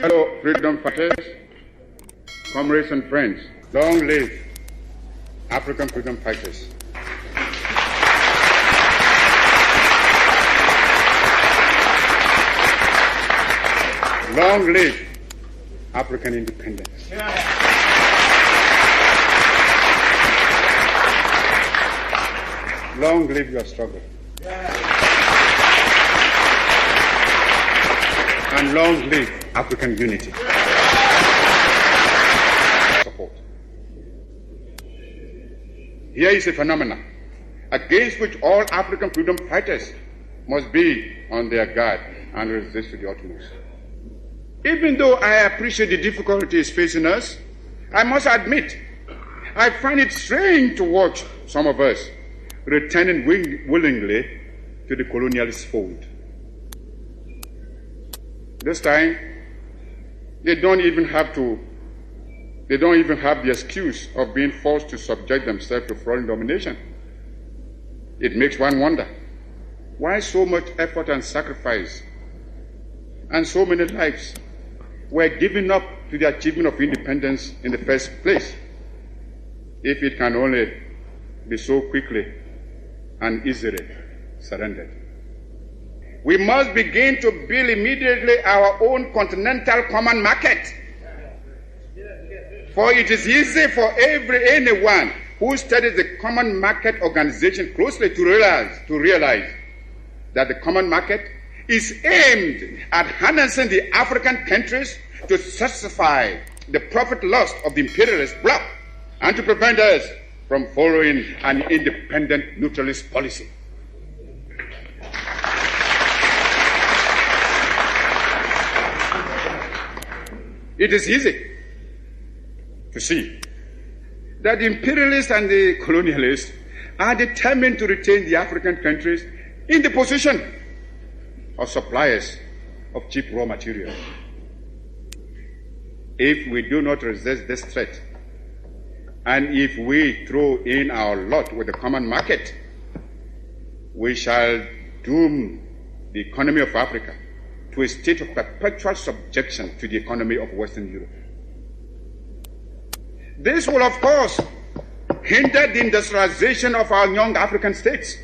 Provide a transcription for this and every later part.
fellow freedom fighters, comrades and friends, long live African freedom fighters. Long live African independence. Long live your struggle. And long live African unity. Support. Here is a phenomenon against which all African freedom fighters must be on their guard and resist to the utmost. Even though I appreciate the difficulties facing us, I must admit, I find it strange to watch some of us returning willingly to the colonialist fold. This time, they don't even have the excuse of being forced to subject themselves to foreign domination. It makes one wonder, why so much effort and sacrifice and so many lives were given up to the achievement of independence in the first place, if it can only be so quickly and easily surrendered. We must begin to build immediately our own continental common market. For it is easy for anyone who studies the common market organization closely to realize that the common market is aimed at harnessing the African countries to satisfy the profit lust of the imperialist bloc and to prevent us from following an independent neutralist policy. It is easy to see that the imperialists and the colonialists are determined to retain the African countries in the position of suppliers of cheap raw materials. If we do not resist this threat, and if we throw in our lot with the common market, we shall doom the economy of Africa to a state of perpetual subjection to the economy of Western Europe. This will, of course, hinder the industrialization of our young African states.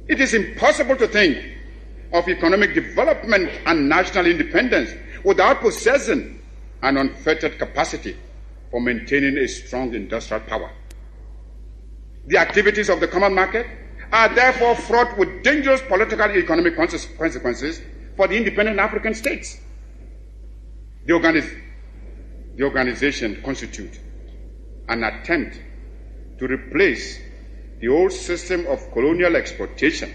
It is impossible to think of economic development and national independence without possessing an unfettered capacity for maintaining a strong industrial power. The activities of the common market are therefore fraught with dangerous political and economic consequences for the independent African states. The organization constitutes an attempt to replace the old system of colonial exploitation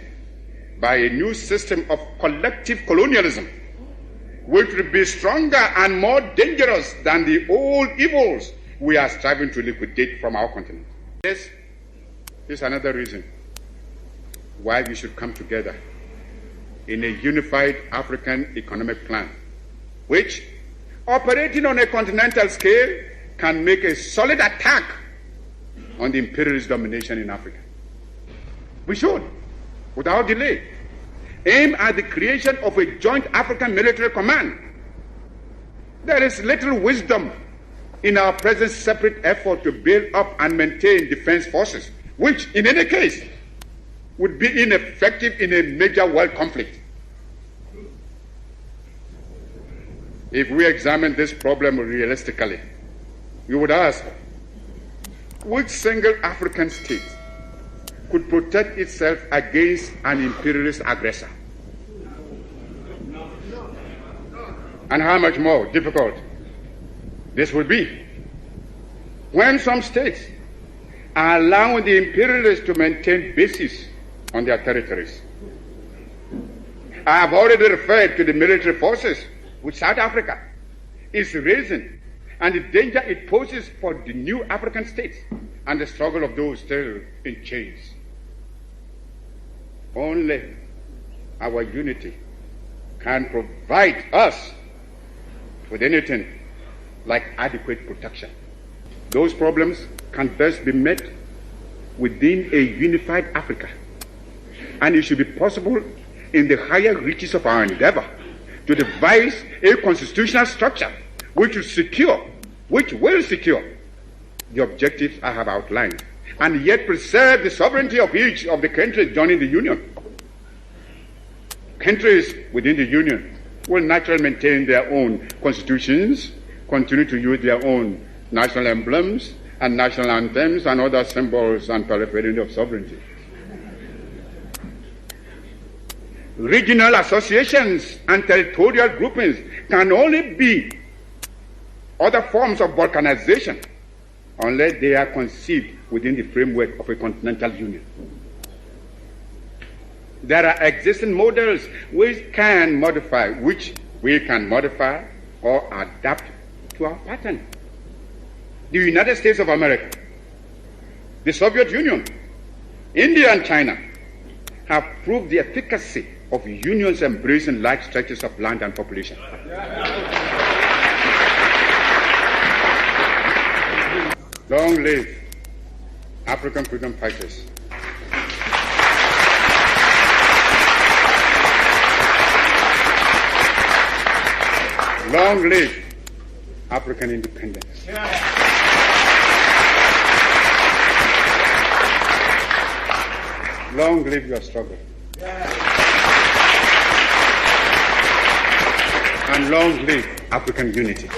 by a new system of collective colonialism, which will be stronger and more dangerous than the old evils we are striving to liquidate from our continent. This is another reason why we should come together in a unified African economic plan, which, operating on a continental scale, can make a solid attack on the imperialist domination in Africa. We should, without delay, aim at the creation of a joint African military command. There is little wisdom in our present separate effort to build up and maintain defense forces, which, in any case, would be ineffective in a major world conflict. If we examine this problem realistically, we would ask, which single African state could protect itself against an imperialist aggressor? And how much more difficult this will be when some states are allowing the imperialists to maintain bases on their territories. I have already referred to the military forces which South Africa is raising and the danger it poses for the new African states and the struggle of those still in chains. Only our unity can provide us with anything like adequate protection. Those problems can best be met within a unified Africa, and it should be possible in the higher reaches of our endeavor to devise a constitutional structure which will secure the objectives I have outlined, and yet preserve the sovereignty of each of the countries joining the Union. Countries within the Union will naturally maintain their own constitutions, continue to use their own national emblems and national anthems and other symbols and paraphernalia of sovereignty. Regional associations and territorial groupings can only be other forms of balkanization unless they are conceived within the framework of a continental union. There are existing models which we can modify or adapt to our pattern. The United States of America, the Soviet Union, India and China have proved the efficacy of unions embracing large stretches of land and population. Long live African freedom fighters. Long live African independence. Long live your struggle. And long live African unity.